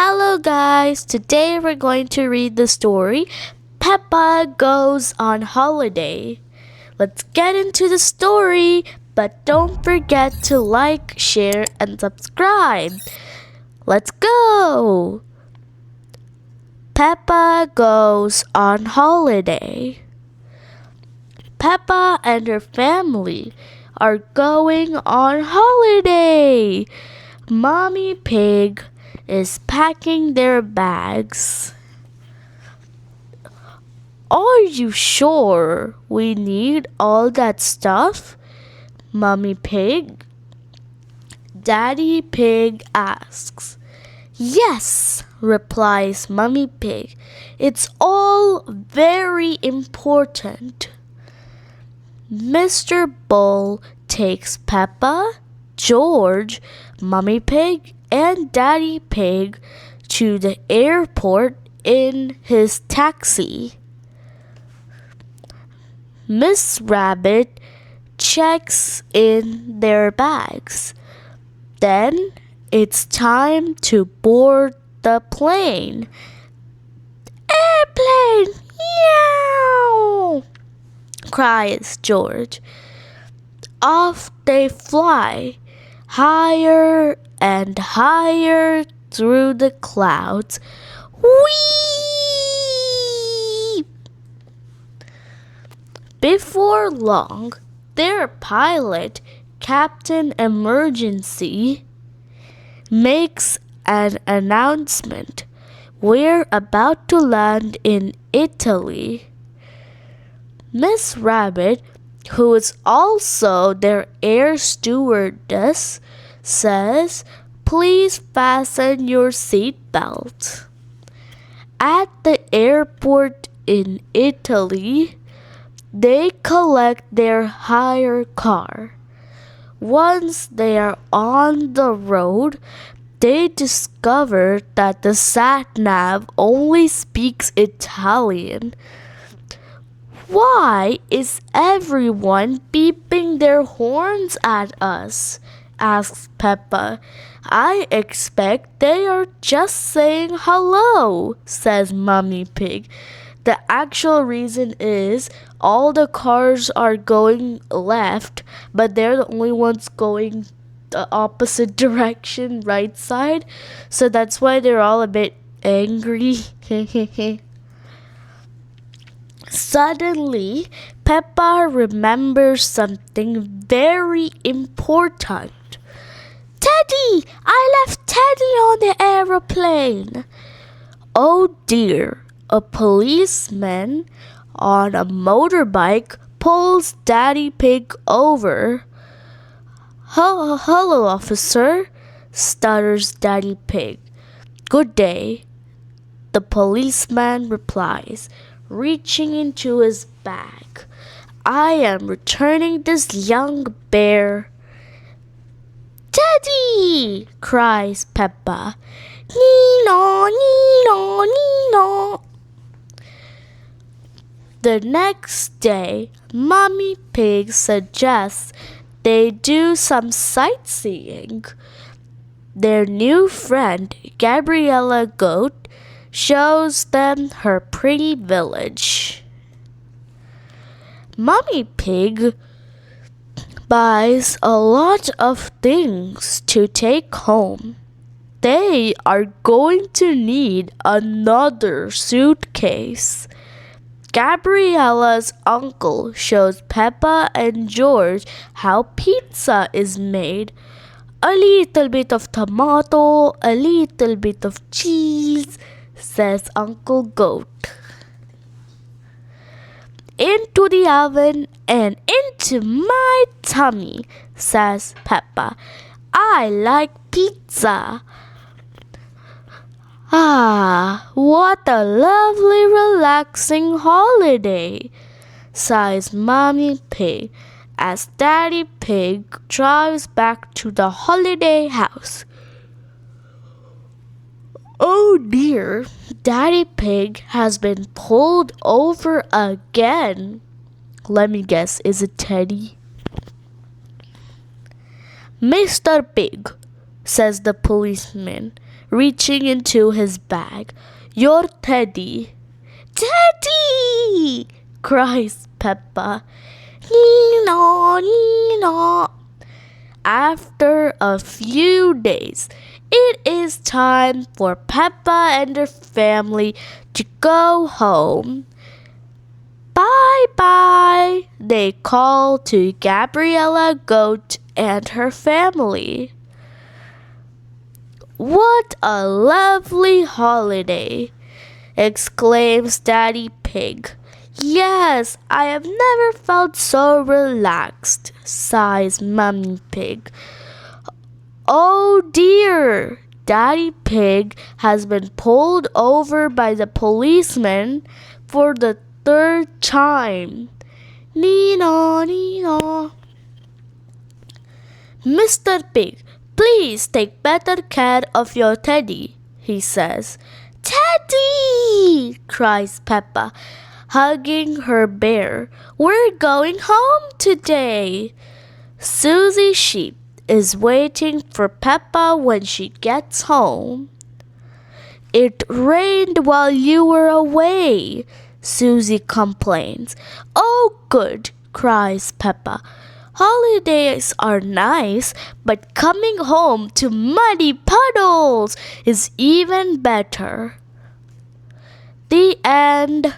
Hello, guys! Today we're going to read the story Peppa Goes on Holiday. Let's get into the story, but don't forget to like, share, and subscribe. Let's go! Peppa Goes on Holiday. Peppa and her family are going on holiday. Mommy Pig is packing their bags. Are you sure we need all that stuff, Mommy Pig? Daddy Pig asks. Yes, replies Mommy Pig. It's all very important. Mr. Bull takes Peppa, George, Mommy Pig, and Daddy Pig to the airport in his taxi. Miss Rabbit checks in their bags. Then it's time to board the plane. Airplane! Meow! Cries George. Off they fly, higher and higher through the clouds. Whee! Before long, their pilot, Captain Emergency, makes an announcement. We're about to land in Italy. Miss Rabbit, who is also their air stewardess, says, "Please fasten your seatbelt." At the airport in Italy, they collect their hire car. Once they are on the road, they discover that the sat-nav only speaks Italian. Why is everyone beeping their horns at us? Asks Peppa. I expect they are just saying hello, says Mommy Pig. The actual reason is all the cars are going left, but they're the only ones going the opposite direction, right side. So that's why they're all a bit angry. Suddenly, Peppa remembers something very important. Teddy! I left Teddy on the aeroplane. Oh dear, a policeman on a motorbike pulls Daddy Pig over. Hello, officer, stutters Daddy Pig. Good day, the policeman replies, reaching into his bag. I am returning this young bear. Teddy! Cries Peppa. Nino, Nino, Nino. The next day, Mommy Pig suggests they do some sightseeing. Their new friend, Gabriella Goat, shows them her pretty village. Mommy Pig buys a lot of things to take home. They are going to need another suitcase. Gabriella's uncle shows Peppa and George how pizza is made. A little bit of tomato, a little bit of cheese, says Uncle Goat. Into the oven and into my tummy, says Peppa. I like pizza. Ah, what a lovely, relaxing holiday, sighs Mommy Pig as Daddy Pig drives back to the holiday house. Oh dear, Daddy Pig has been pulled over again. Let me guess, is it Teddy? Mr. Pig, says the policeman, reaching into his bag. Your teddy. Teddy! Cries Peppa. Nino, Nino. After a few days, it is time for Peppa and her family to go home. Bye-bye, they call to Gabriella Goat and her family. What a lovely holiday, exclaims Daddy Pig. Yes, I have never felt so relaxed, sighs Mummy Pig. Oh dear, Daddy Pig has been pulled over by the policeman for the third time. Nino, Nino. Mr. Pig, please take better care of your teddy, he says. Teddy! Cries Peppa, hugging her bear. We're going home today. Susie Sheep is waiting for Peppa when she gets home. It rained while you were away, Susie complains. Oh, good, cries Peppa. Holidays are nice, but coming home to muddy puddles is even better. The end.